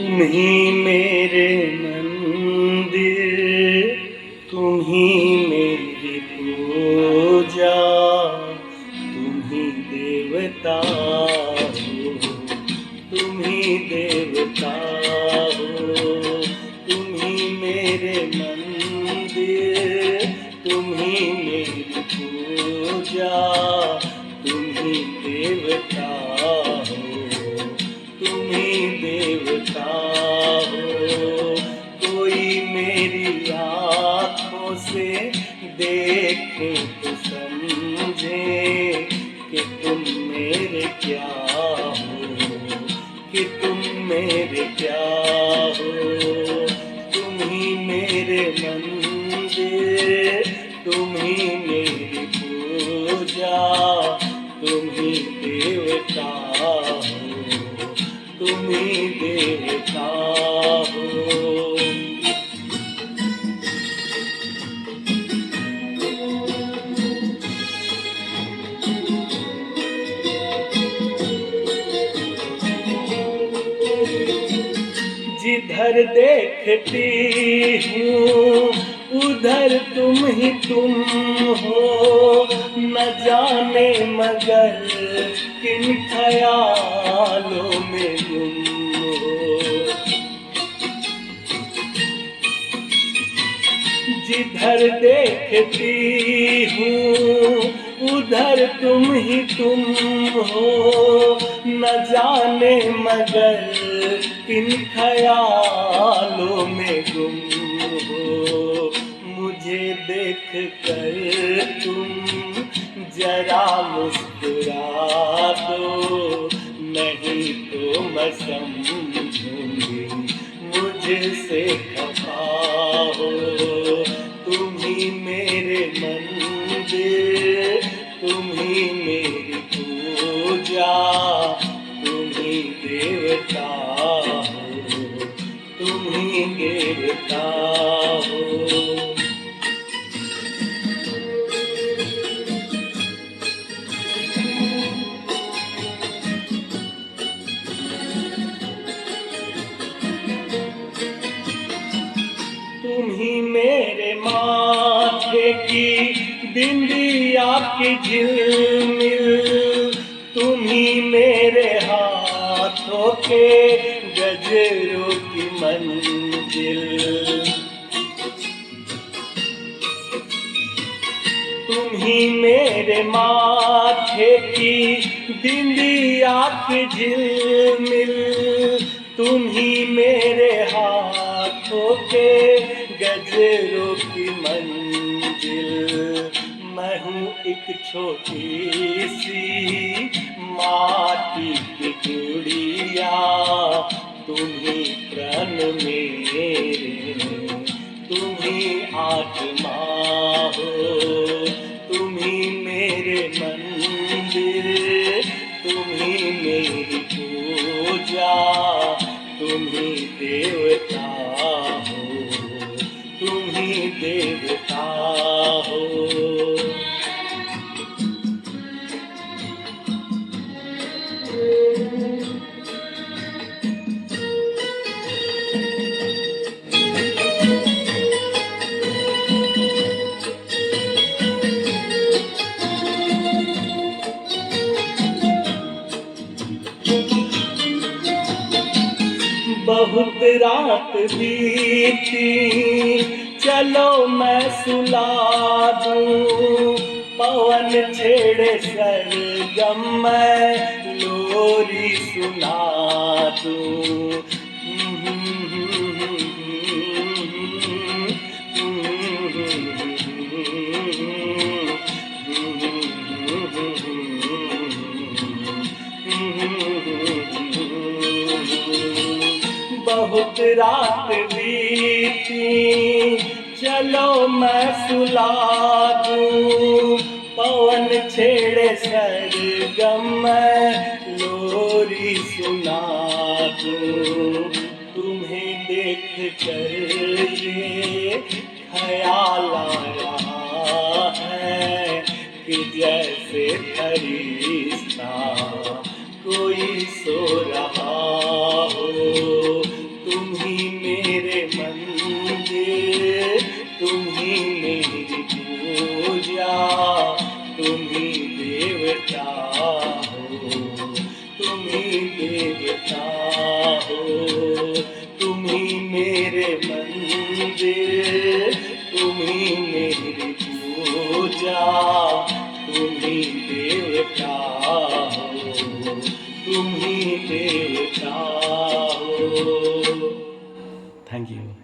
तुम ही मेरे मंदिर, तुम ही मेरी पूजा, तुम ही देवता हो, तुम ही देवता हो। तुम ही मेरे मंदिर, तुम ही मेरी पूजा, तुम ही देवता हो, तुम ही देवता हो। कोई मेरी आँखों से देखे तो समझे कि तुम मेरे क्या हो, कि तुम मेरे क्या हो। तुम ही मेरे मंदिर, तुम ही मेरी पूजा, तुम ही देवता हो, तुम ही देवता हो। जिधर देखती हूँ उधर तुम हो, न जाने मगर किन ख्यालों में गुम हो। जिधर देखती हूँ उधर तुम हो, न जाने मगर किन ख्यालों में गुम हो। मुझे देख कर तुम जरा मुस्कुरा दो, नहीं तो मैं समझूंगी मुझसे खफा हो। तुम ही मेरे मंदिर, तुम ही मेरी पूजा, तुम ही देवता हो, तुम ही देवता हो। तुम ही मेरे माथे की बिंदिया की झिलमिल, तुम ही मेरे हाथों के गजरों की मंजिल। तुम ही मेरे माथे की बिंदिया की झिलमिल, तुम ही मेरे हाथों के गजरों की मंजिल। मैं हूँ एक छोटी सी माटी की गुड़िया, तुम ही प्राण मेरे, तुम ही आत्मा हो। तुम ही मेरे मंदिर, तुम ही मेरी पूजा, तुम ही देवता हो, तुम ही देवता हो। बहुत रात बीती, चलो मैं सुला दूं, पवन छेड़े सरगम मैं लोरी सुना दूं। बहुत रात बीती, चलो मैं सुला दूं, पवन छेड़े सरगम मैं लोरी सुना दूं। तुम्हें देख कर ये ख्याल आ रहा है कि जैसे फरिश्ता कोई सो रहा हो। देवता हो, तुम ही देवता हो, तुम ही मेरे मंदिर, तुम ही मेरी पूजा, तुम ही देवता हो, तुम ही देवता हो। Thank you.